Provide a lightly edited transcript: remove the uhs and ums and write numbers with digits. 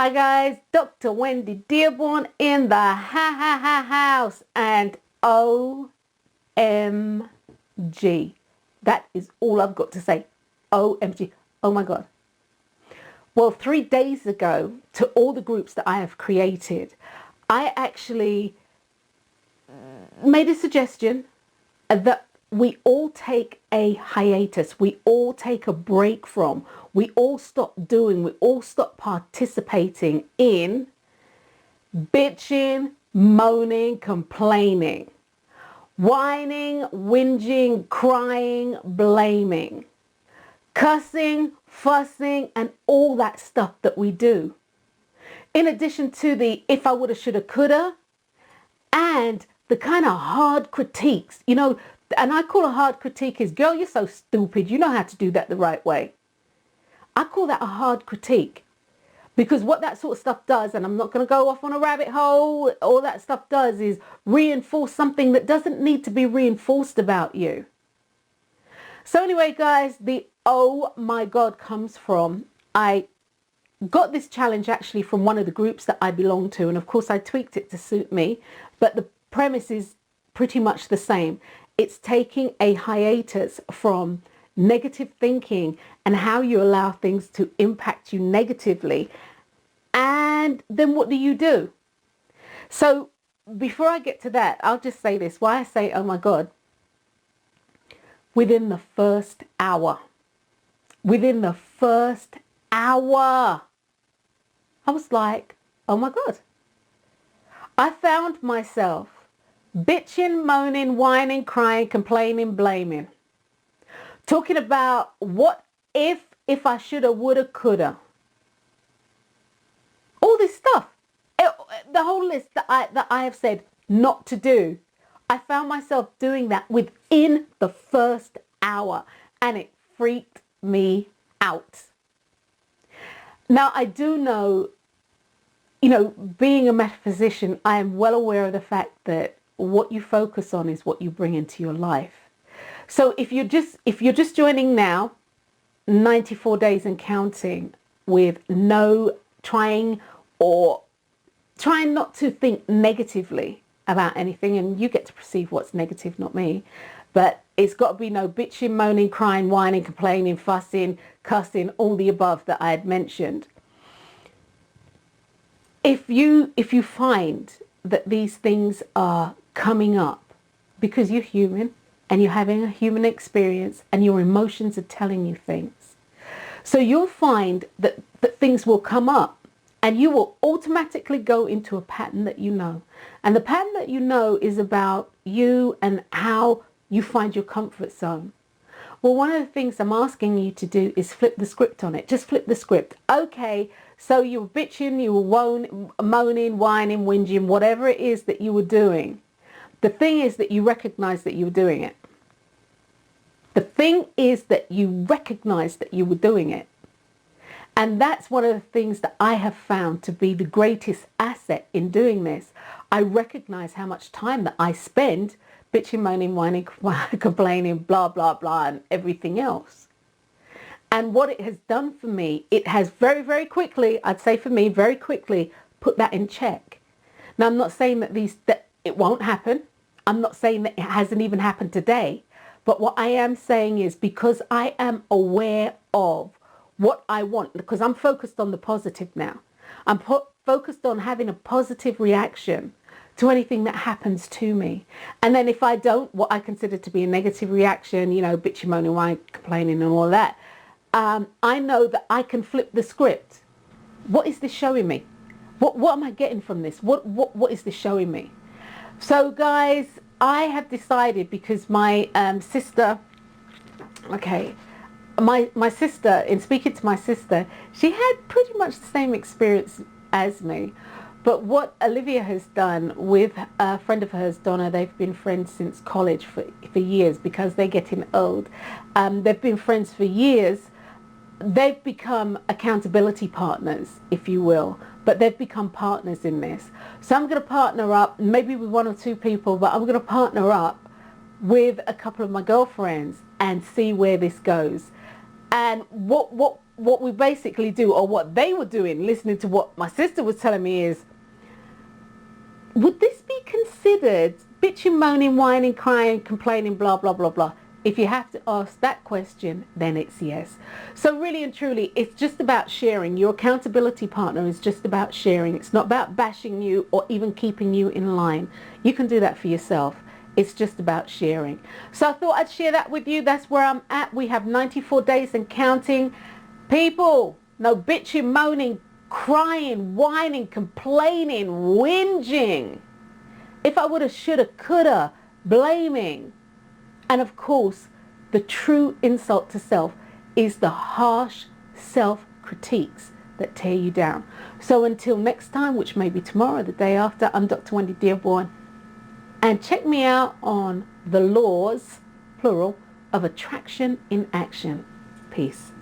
Hi guys, Dr. Wendy Dearborn in the house, and OMG. That is all I've got to say. OMG. Oh my God. Well, 3 days ago, to all the groups that I have created, I actually made a suggestion that we all take a hiatus, we all take a break from, we all stop doing, we all stop participating in bitching, moaning, complaining, whining, whinging, crying, blaming, cussing, fussing, and all that stuff that we do. In addition to the if I woulda, shoulda, coulda, and the kind of hard critiques, and I call a hard critique is, girl, you're so stupid. You know how to do that the right way. I call that a hard critique because what that sort of stuff does, and I'm not going to go off on a rabbit hole, all that stuff does is reinforce something that doesn't need to be reinforced about you. So anyway, guys, the oh my God comes from, I got this challenge actually from one of the groups that I belong to. And of course I tweaked it to suit me, but the premise is pretty much the same. It's taking a hiatus from negative thinking and how you allow things to impact you negatively. And then what do? So before I get to that, I'll just say this. Why I say, oh my God, within the first hour, I was like, oh my God. I found myself bitching, moaning, whining, crying, complaining, blaming. Talking about what if I shoulda, woulda, coulda. All this stuff. The whole list that I have said not to do. I found myself doing that within the first hour, and it freaked me out. Now, I do know, being a metaphysician, I am well aware of the fact that what you focus on is what you bring into your life. So if you're just joining now, 94 days and counting, with no trying not to think negatively about anything, and you get to perceive what's negative, not me, but it's got to be no bitching, moaning, crying, whining, complaining, fussing, cussing, all the above that I had mentioned. If you find that these things are coming up because you're human and you're having a human experience and your emotions are telling you things, so you'll find that things will come up and you will automatically go into a pattern that you know. And the pattern that you know is about you and how you find your comfort zone. Well, one of the things I'm asking you to do is flip the script on it. Just flip the script. Okay, so you were bitching, you were moaning, whining, whinging, whatever it is that you were doing. The thing is that you recognize that you were doing it. The thing is that you recognize that you were doing it. And that's one of the things that I have found to be the greatest asset in doing this. I recognize how much time that I spend bitching, moaning, whining, complaining, blah, blah, blah, and everything else. And what it has done for me, it has very, very quickly, I'd say for me, very quickly, put that in check. Now, I'm not saying that it won't happen. I'm not saying that it hasn't even happened today. But what I am saying is, because I am aware of what I want, because I'm focused on the positive now. I'm focused on having a positive reaction to anything that happens to me. And then if I don't, what I consider to be a negative reaction, bitchy, moaning, whining, complaining and all that, I know that I can flip the script. What is this showing me? What am I getting from this? What is this showing me? So guys, I have decided, because my sister, my sister, in speaking to my sister, she had pretty much the same experience as me. But what Olivia has done with a friend of hers, Donna, they've been friends since college for years, because they're getting old. They've been friends for years. They've become accountability partners, if you will, but they've become partners in this. So I'm going to partner up, maybe with one or two people, but I'm going to partner up with a couple of my girlfriends and see where this goes. And what we basically do, or what they were doing, listening to what my sister was telling me, is, would this be considered bitching, moaning, whining, crying, complaining, blah, blah, blah, blah? If you have to ask that question, then it's yes. So really and truly, it's just about sharing. Your accountability partner is just about sharing. It's not about bashing you or even keeping you in line. You can do that for yourself. It's just about sharing. So I thought I'd share that with you. That's where I'm at. We have 94 days and counting. People, no bitching, moaning, crying, whining, complaining, whinging. If I woulda, shoulda, coulda, blaming. And of course, the true insult to self is the harsh self-critiques that tear you down. So until next time, which may be tomorrow, the day after, I'm Dr. Wendy Dearborn. And check me out on the laws, plural, of attraction in action. Peace.